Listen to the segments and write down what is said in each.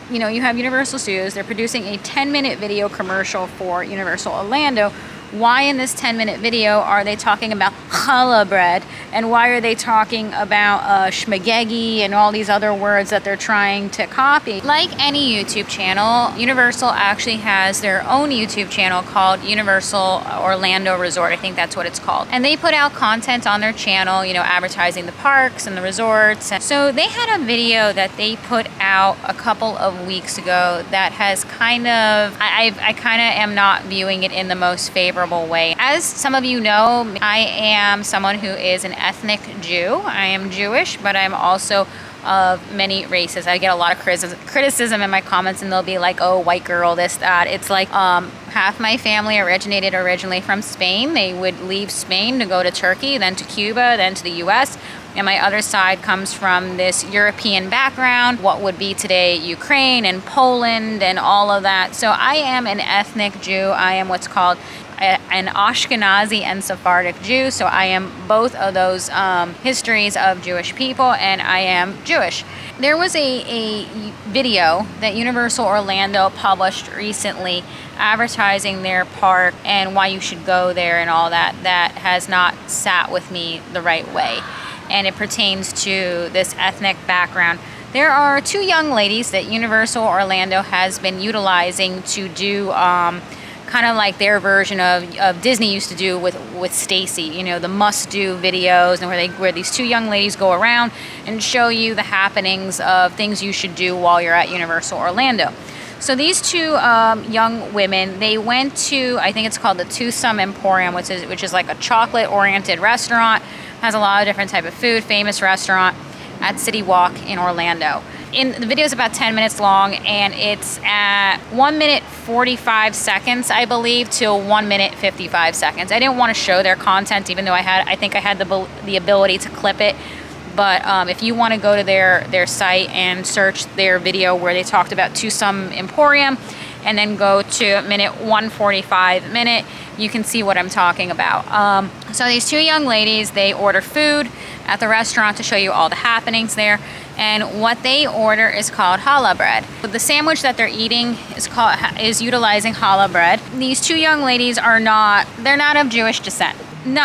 you have Universal Studios. They're producing a 10-minute video commercial for Universal Orlando. Why in this 10-minute video are they talking about challah bread? And why are they talking about shmagegi and all these other words that they're trying to copy? Like any YouTube channel, Universal actually has their own YouTube channel called Universal Orlando Resort. I think that's what it's called. And they put out content on their channel, advertising the parks and the resorts. So they had a video that they put out a couple of weeks ago that has I kind of am not viewing it in the most favorable way. As some of you know, I am someone who is an ethnic Jew. I am Jewish, but I'm also of many races. I get a lot of criticism in my comments, and they'll be like, oh, white girl, this, that. It's like half my family originated originally from Spain. They would leave Spain to go to Turkey, then to Cuba, then to the US. And my other side comes from this European background, what would be today Ukraine and Poland and all of that. So I am an ethnic Jew. I am what's called an Ashkenazi and Sephardic Jew. So I am both of those histories of Jewish people, and I am Jewish. There was a video that Universal Orlando published recently advertising their park and why you should go there and all that has not sat with me the right way. And it pertains to this ethnic background. There are two young ladies that Universal Orlando has been utilizing to do kind of like their version of Disney used to do with Stacy, the must-do videos, and where these two young ladies go around and show you the happenings of things you should do while you're at Universal Orlando. So these two young women, they went to, I think it's called the Twosome Emporium, which is like a chocolate-oriented restaurant, has a lot of different type of food, famous restaurant at City Walk in Orlando. The video is about 10 minutes long, and it's at 1 minute 45 seconds, I believe, to 1 minute 55 seconds. I didn't want to show their content, even though I think I had the ability to clip it. But if you want to go to their site and search their video where they talked about Twosome Emporium, and then go to minute 145 minute, you can see what I'm talking about. So these two young ladies, they order food at the restaurant to show you all the happenings there. And what they order is called challah bread. The sandwich that they're eating is utilizing challah bread. These two young ladies they're not of Jewish descent.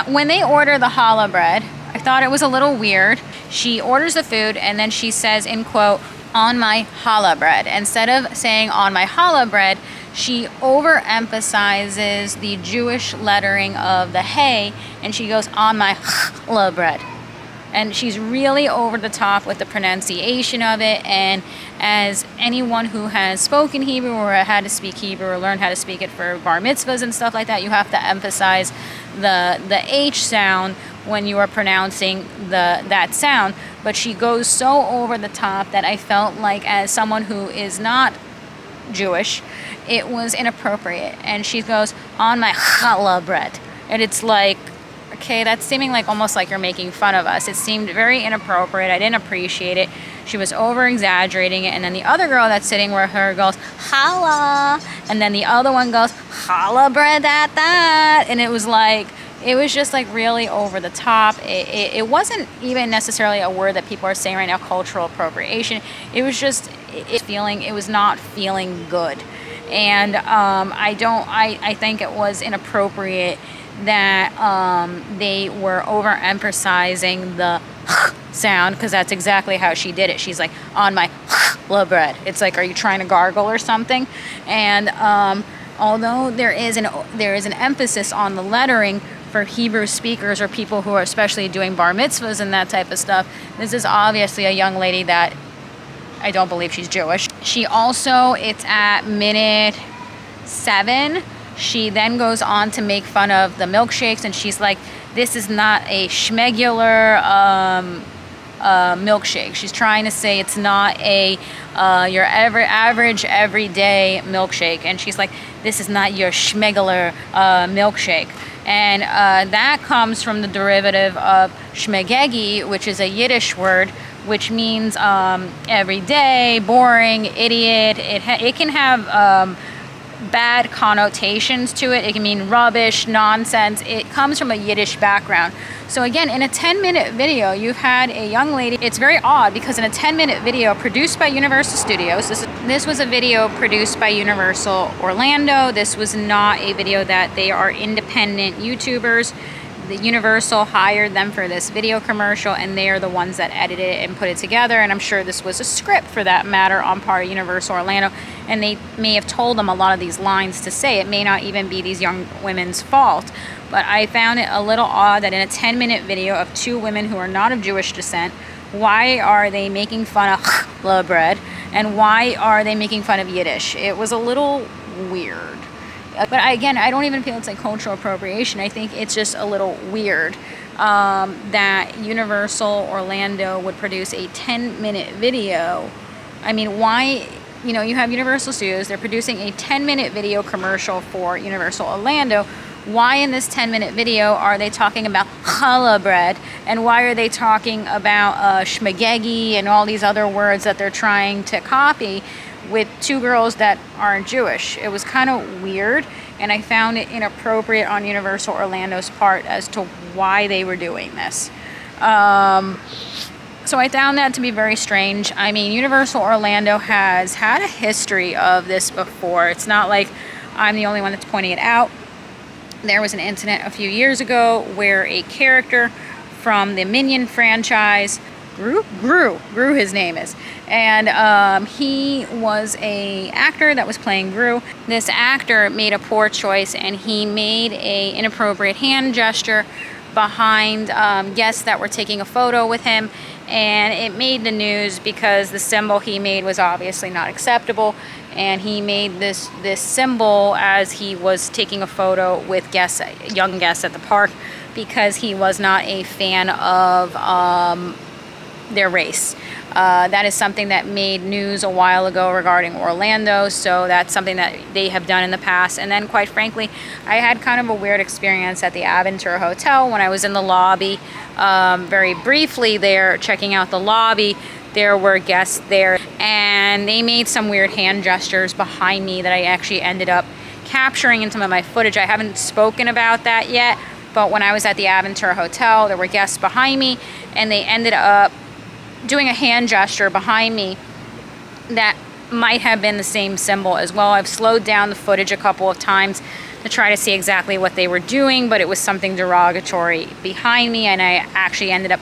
When they order the challah bread, I thought it was a little weird. She orders the food and then she says, in quote, on my challah bread. Instead of saying on my challah bread, she overemphasizes the Jewish lettering of the hey, and she goes on my challah bread. And she's really over the top with the pronunciation of it. And as anyone who has spoken Hebrew or had to speak Hebrew or learned how to speak it for bar mitzvahs and stuff like that, you have to emphasize the H sound when you are pronouncing that sound. But she goes so over the top that I felt like, as someone who is not Jewish, it was inappropriate. And she goes, on my challah bread. And it's like, okay, that's seeming like almost like you're making fun of us. It seemed very inappropriate. I didn't appreciate it. She was over exaggerating it. And then the other girl that's sitting with her goes, challah. And then the other one goes, challah bread, that. And it was just like really over the top. It wasn't even necessarily a word that people are saying right now, cultural appropriation. It was just, it was not feeling good. And I think it was inappropriate that they were overemphasizing the sound, because that's exactly how she did it. She's like, on my challah bread. It's like, are you trying to gargle or something? And although there is an emphasis on the lettering for Hebrew speakers or people who are especially doing bar mitzvahs and that type of stuff, this is obviously a young lady that I don't believe she's Jewish. She also, it's at minute 7. She then goes on to make fun of the milkshakes, and she's like, this is not a schmegular milkshake. She's trying to say it's not your average everyday milkshake. And she's like, this is not your schmegular milkshake. And that comes from the derivative of shmegegi, which is a Yiddish word, which means everyday, boring, idiot. It can have bad connotations to it. It can mean rubbish, nonsense. It comes from a Yiddish background. So again, in a 10-minute video, you've had a young lady. It's very odd because in a 10-minute video produced by Universal Studios, this was a video produced by Universal Orlando. This was not a video that they are independent YouTubers. The Universal hired them for this video commercial, and they are the ones that edited it and put it together. And I'm sure this was a script, for that matter, on part of Universal Orlando, and they may have told them a lot of these lines to say. It may not even be these young women's fault, but I found it a little odd that in a 10-minute video of two women who are not of Jewish descent, why are they making fun of challah bread, and why are they making fun of Yiddish? It was a little weird. But again, I don't even feel it's like cultural appropriation. I think it's just a little weird that Universal Orlando would produce a 10-minute video. I mean, why? You know, you have Universal Studios. They're producing a 10-minute video commercial for Universal Orlando. Why in this 10-minute video are they talking about challah bread? And why are they talking about shmagegi and all these other words that they're trying to copy with two girls that aren't Jewish? It was kind of weird, and I found it inappropriate on Universal Orlando's part as to why they were doing this. So I found that to be very strange. I mean, Universal Orlando has had a history of this before. It's not like I'm the only one that's pointing it out. There was an incident a few years ago where a character from the Minion franchise, Gru his name is, and he was a actor that was playing Gru. This actor made a poor choice, and he made a inappropriate hand gesture behind guests that were taking a photo with him, and it made the news because the symbol he made was obviously not acceptable, and he made this symbol as he was taking a photo with guests, young guests at the park, because he was not a fan of their race. That is something that made news a while ago regarding Orlando, so that's something that they have done in the past. And then, quite frankly, I had kind of a weird experience at the Aventura Hotel when I was in the lobby, very briefly there, checking out the lobby. There were guests there, and they made some weird hand gestures behind me that I actually ended up capturing in some of my footage. I haven't spoken about that yet, but when I was at the Aventura Hotel, there were guests behind me, and they ended up doing a hand gesture behind me that might have been the same symbol as well. I've slowed down the footage a couple of times to try to see exactly what they were doing, but it was something derogatory behind me, and I actually ended up,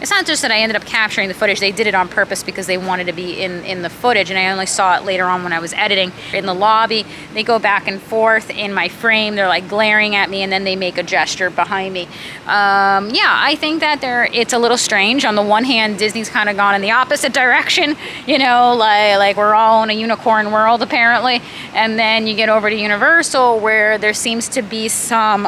it's not just that I ended up capturing the footage, they did it on purpose because they wanted to be in the footage, and I only saw it later on when I was editing. In the lobby, they go back and forth in my frame, they're like glaring at me, and then they make a gesture behind me. Yeah, I think that it's a little strange. On the one hand, Disney's kind of gone in the opposite direction, you know, like we're all in a unicorn world apparently, and then you get over to Universal where there seems to be some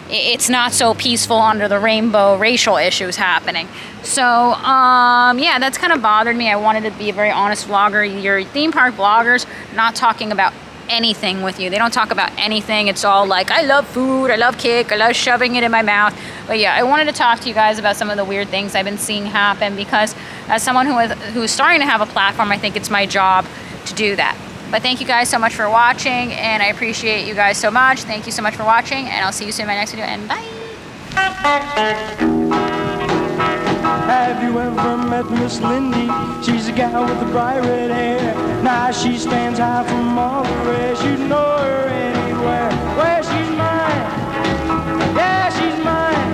it's not so peaceful under the rainbow racial issues happening. So, yeah, that's kind of bothered me. I wanted to be a very honest vlogger. Your theme park vloggers not talking about anything with you. They don't talk about anything. It's all like, I love food, I love cake, I love shoving it in my mouth. But yeah, I wanted to talk to you guys about some of the weird things I've been seeing happen, because as someone who's starting to have a platform, I think it's my job to do that. But thank you guys so much for watching, and I appreciate you guys so much. Thank you so much for watching, and I'll see you soon in my next video, and bye! Have you ever met Miss Lindy? She's a gal with the bright red hair. Now she stands high from all the rest. You know her anywhere. Well, she's mine. Yeah, she's mine.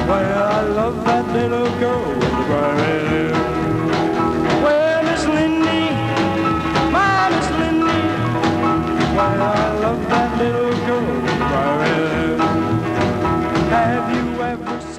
Well, I love that little girl with the bright red hair. Well, Miss Lindy, my Miss Lindy. Well, I love that little girl with the bright red hair. Have you ever seen